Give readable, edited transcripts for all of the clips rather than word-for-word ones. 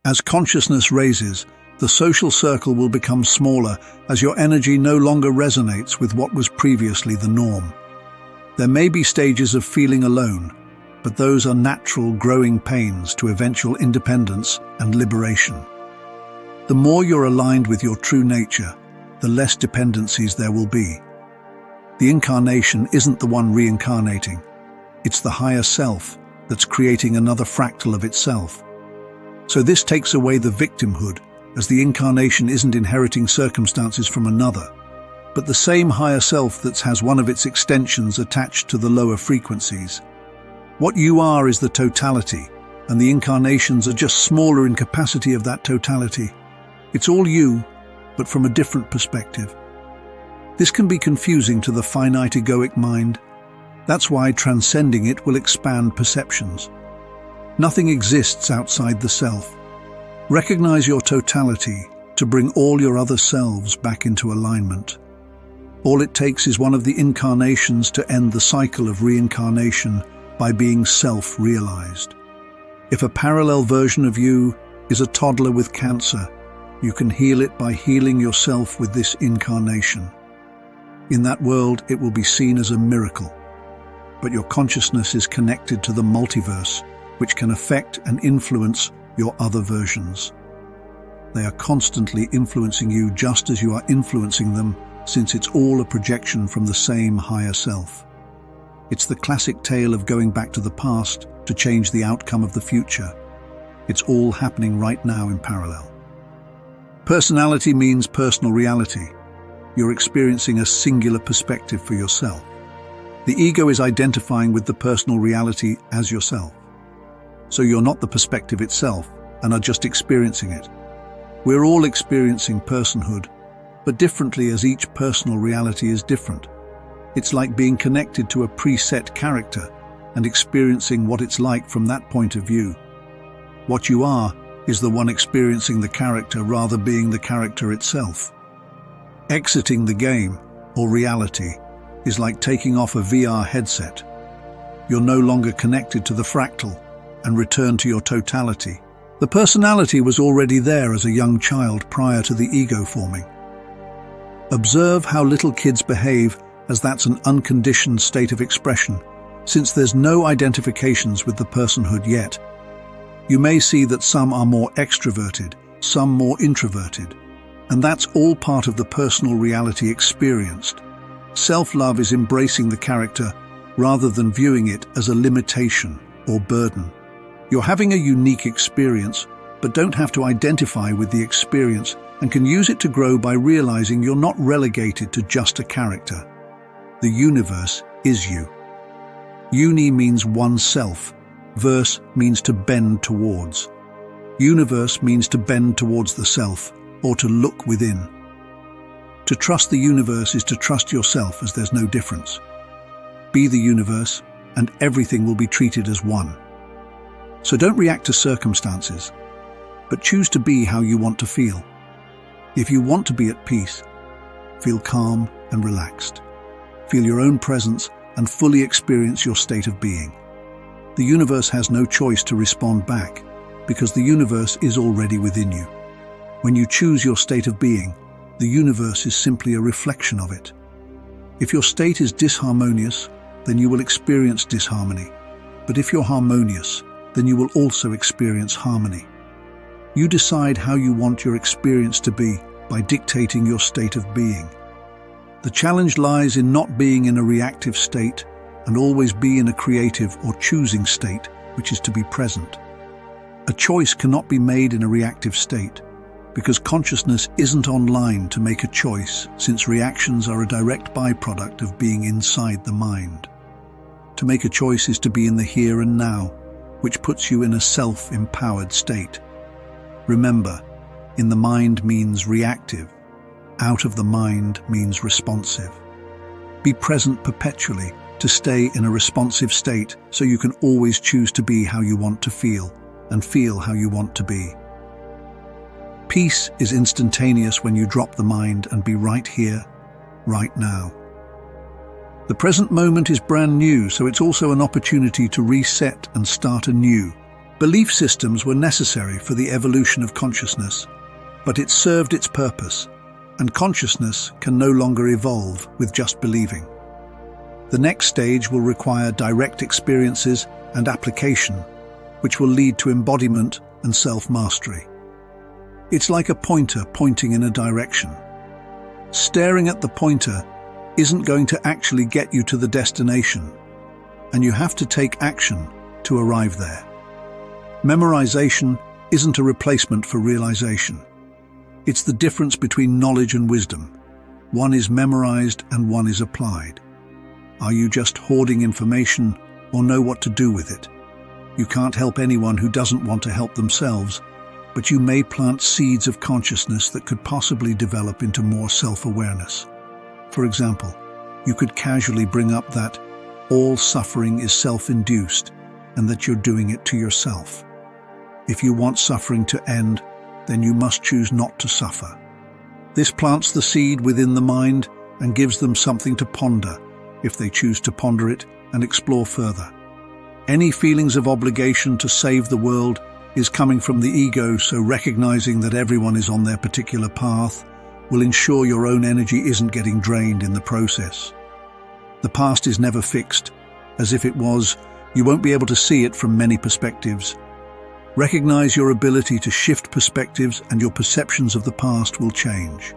As consciousness raises, the social circle will become smaller as your energy no longer resonates with what was previously the norm. There may be stages of feeling alone, but those are natural growing pains to eventual independence and liberation. The more you're aligned with your true nature, the less dependencies there will be. The incarnation isn't the one reincarnating. It's the higher self that's creating another fractal of itself. So this takes away the victimhood, as the incarnation isn't inheriting circumstances from another, but the same higher self that has one of its extensions attached to the lower frequencies. What you are is the totality, and the incarnations are just smaller in capacity of that totality. It's all you, but from a different perspective. This can be confusing to the finite egoic mind. That's why transcending it will expand perceptions. Nothing exists outside the self. Recognize your totality to bring all your other selves back into alignment. All it takes is one of the incarnations to end the cycle of reincarnation by being self-realized. If a parallel version of you is a toddler with cancer, you can heal it by healing yourself with this incarnation. In that world, it will be seen as a miracle. But your consciousness is connected to the multiverse, which can affect and influence your other versions. They are constantly influencing you just as you are influencing them, since it's all a projection from the same higher self. It's the classic tale of going back to the past to change the outcome of the future. It's all happening right now in parallel. Personality means personal reality. You're experiencing a singular perspective for yourself. The ego is identifying with the personal reality as yourself. So you're not the perspective itself and are just experiencing it. We're all experiencing personhood, but differently, as each personal reality is different. It's like being connected to a preset character and experiencing what it's like from that point of view. What you are is the one experiencing the character rather being the character itself. Exiting the game, or reality, is like taking off a VR headset. You're no longer connected to the fractal and return to your totality. The personality was already there as a young child prior to the ego forming. Observe how little kids behave, as that's an unconditioned state of expression, since there's no identifications with the personhood yet. You may see that some are more extroverted, some more introverted, and that's all part of the personal reality experienced. Self-love is embracing the character rather than viewing it as a limitation or burden. You're having a unique experience, but don't have to identify with the experience and can use it to grow by realizing you're not relegated to just a character. The universe is you. Uni means oneself. Verse means to bend towards. Universe means to bend towards the self, or to look within. To trust the universe is to trust yourself, as there's no difference. Be the universe, and everything will be treated as one. So don't react to circumstances, but choose to be how you want to feel. If you want to be at peace, feel calm and relaxed. Feel your own presence and fully experience your state of being. The universe has no choice to respond back, because the universe is already within you. When you choose your state of being, the universe is simply a reflection of it. If your state is disharmonious, then you will experience disharmony. But if you're harmonious, then you will also experience harmony. You decide how you want your experience to be by dictating your state of being. The challenge lies in not being in a reactive state and always be in a creative or choosing state, which is to be present. A choice cannot be made in a reactive state, because consciousness isn't online to make a choice, since reactions are a direct byproduct of being inside the mind. To make a choice is to be in the here and now, which puts you in a self-empowered state. Remember, in the mind means reactive, out of the mind means responsive. Be present perpetually to stay in a responsive state, so you can always choose to be how you want to feel and feel how you want to be. Peace is instantaneous when you drop the mind and be right here, right now. The present moment is brand new, so it's also an opportunity to reset and start anew. Belief systems were necessary for the evolution of consciousness, but it served its purpose, and consciousness can no longer evolve with just believing. The next stage will require direct experiences and application, which will lead to embodiment and self-mastery. It's like a pointer pointing in a direction. Staring at the pointer isn't going to actually get you to the destination, and you have to take action to arrive there. Memorization isn't a replacement for realization. It's the difference between knowledge and wisdom. One is memorized and one is applied. Are you just hoarding information or know what to do with it? You can't help anyone who doesn't want to help themselves, but you may plant seeds of consciousness that could possibly develop into more self-awareness. For example, you could casually bring up that all suffering is self-induced and that you're doing it to yourself. If you want suffering to end, then you must choose not to suffer. This plants the seed within the mind and gives them something to ponder, if they choose to ponder it and explore further. Any feelings of obligation to save the world is coming from the ego, so recognizing that everyone is on their particular path will ensure your own energy isn't getting drained in the process. The past is never fixed. As if it was, you won't be able to see it from many perspectives. Recognize your ability to shift perspectives and your perceptions of the past will change.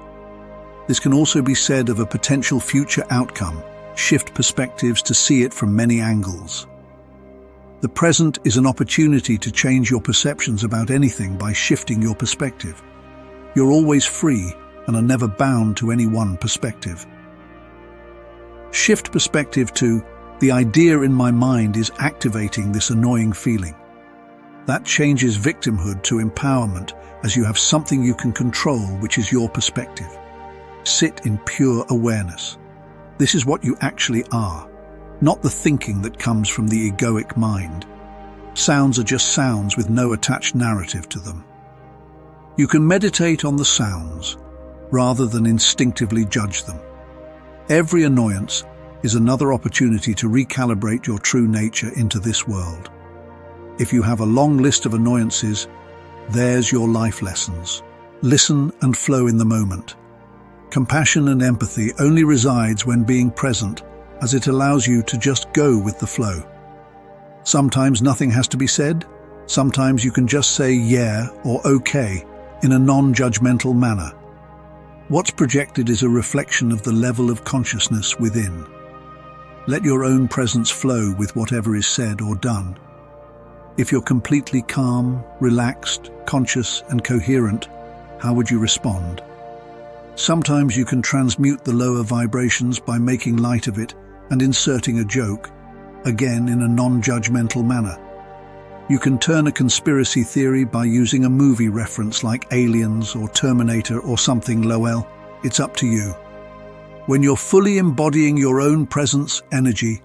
This can also be said of a potential future outcome. Shift perspectives to see it from many angles. The present is an opportunity to change your perceptions about anything by shifting your perspective. You're always free and are never bound to any one perspective. Shift perspective to, the idea in my mind is activating this annoying feeling. That changes victimhood to empowerment, as you have something you can control, which is your perspective. Sit in pure awareness. This is what you actually are, not the thinking that comes from the egoic mind. Sounds are just sounds with no attached narrative to them. You can meditate on the sounds, rather than instinctively judge them. Every annoyance is another opportunity to recalibrate your true nature into this world. If you have a long list of annoyances, there's your life lessons. Listen and flow in the moment. Compassion and empathy only resides when being present, as it allows you to just go with the flow. Sometimes nothing has to be said. Sometimes you can just say yeah or okay in a non-judgmental manner. What's projected is a reflection of the level of consciousness within. Let your own presence flow with whatever is said or done. If you're completely calm, relaxed, conscious, and coherent, how would you respond? Sometimes you can transmute the lower vibrations by making light of it and inserting a joke, again in a non-judgmental manner. You can turn a conspiracy theory by using a movie reference like Aliens or Terminator or something. Lol, it's up to you. When you're fully embodying your own presence energy,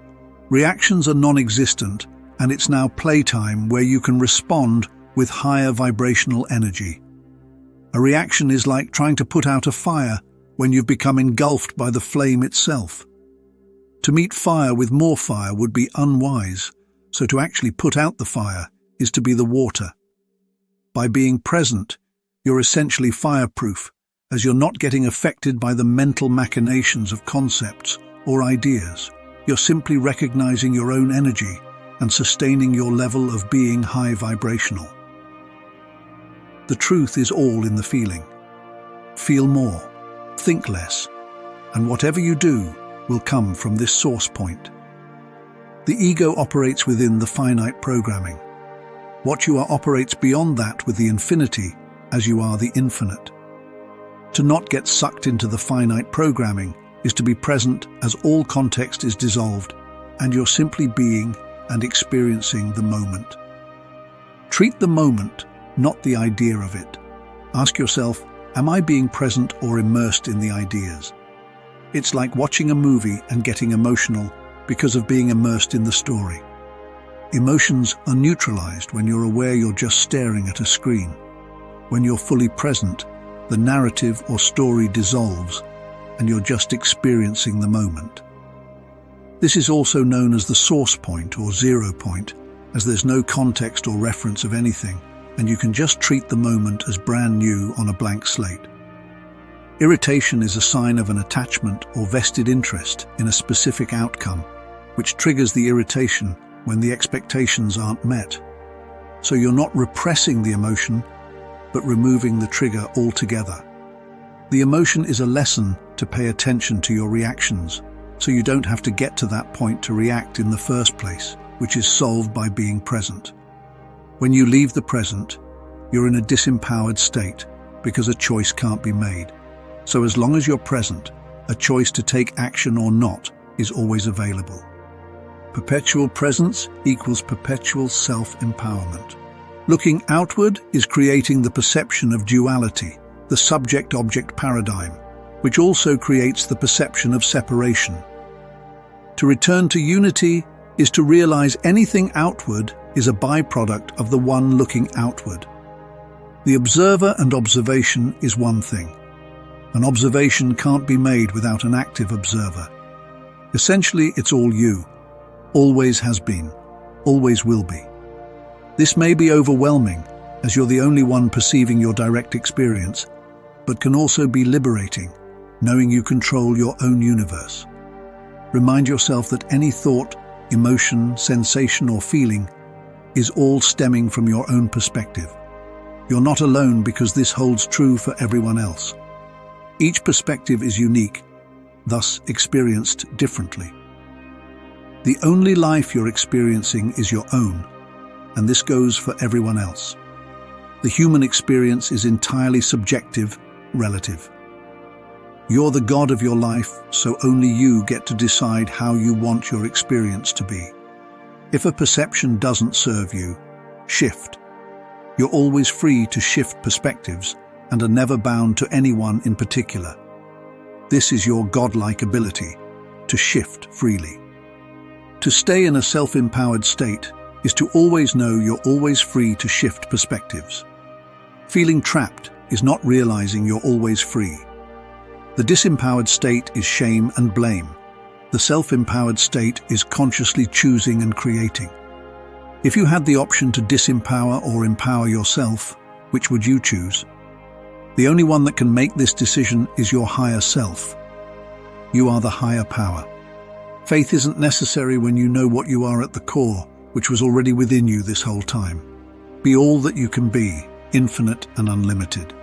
reactions are non-existent, and it's now playtime where you can respond with higher vibrational energy. A reaction is like trying to put out a fire when you've become engulfed by the flame itself. To meet fire with more fire would be unwise, so to actually put out the fire is to be the water. By being present, you're essentially fireproof, as you're not getting affected by the mental machinations of concepts or ideas. You're simply recognizing your own energy and sustaining your level of being high vibrational. The truth is all in the feeling. Feel more, think less, and whatever you do will come from this source point. The ego operates within the finite programming. What you are operates beyond that with the infinity, as you are the infinite. To not get sucked into the finite programming is to be present as all context is dissolved, and you're simply being and experiencing the moment. Treat the moment, not the idea of it. Ask yourself, am I being present or immersed in the ideas? It's like watching a movie and getting emotional because of being immersed in the story. Emotions are neutralized when you're aware you're just staring at a screen. When you're fully present, the narrative or story dissolves and you're just experiencing the moment. This is also known as the source point or 0 point, as there's no context or reference of anything, and you can just treat the moment as brand new on a blank slate. Irritation is a sign of an attachment or vested interest in a specific outcome, which triggers the irritation when the expectations aren't met. So you're not repressing the emotion, but removing the trigger altogether. The emotion is a lesson to pay attention to your reactions, so you don't have to get to that point to react in the first place, which is solved by being present. When you leave the present, you're in a disempowered state because a choice can't be made. So as long as you're present, a choice to take action or not is always available. Perpetual presence equals perpetual self-empowerment. Looking outward is creating the perception of duality, the subject-object paradigm, which also creates the perception of separation. To return to unity is to realize anything outward is a byproduct of the one looking outward. The observer and observation is one thing. An observation can't be made without an active observer. Essentially, it's all you. Always has been. Always will be. This may be overwhelming, as you're the only one perceiving your direct experience, but can also be liberating, knowing you control your own universe. Remind yourself that any thought, emotion, sensation, or feeling is all stemming from your own perspective. You're not alone because this holds true for everyone else. Each perspective is unique, thus experienced differently. The only life you're experiencing is your own, and this goes for everyone else. The human experience is entirely subjective, relative. You're the god of your life, so only you get to decide how you want your experience to be. If a perception doesn't serve you, shift. You're always free to shift perspectives and are never bound to anyone in particular. This is your godlike ability, to shift freely. To stay in a self-empowered state is to always know you're always free to shift perspectives. Feeling trapped is not realizing you're always free. The disempowered state is shame and blame. The self-empowered state is consciously choosing and creating. If you had the option to disempower or empower yourself, which would you choose? The only one that can make this decision is your higher self. You are the higher power. Faith isn't necessary when you know what you are at the core, which was already within you this whole time. Be all that you can be, infinite and unlimited.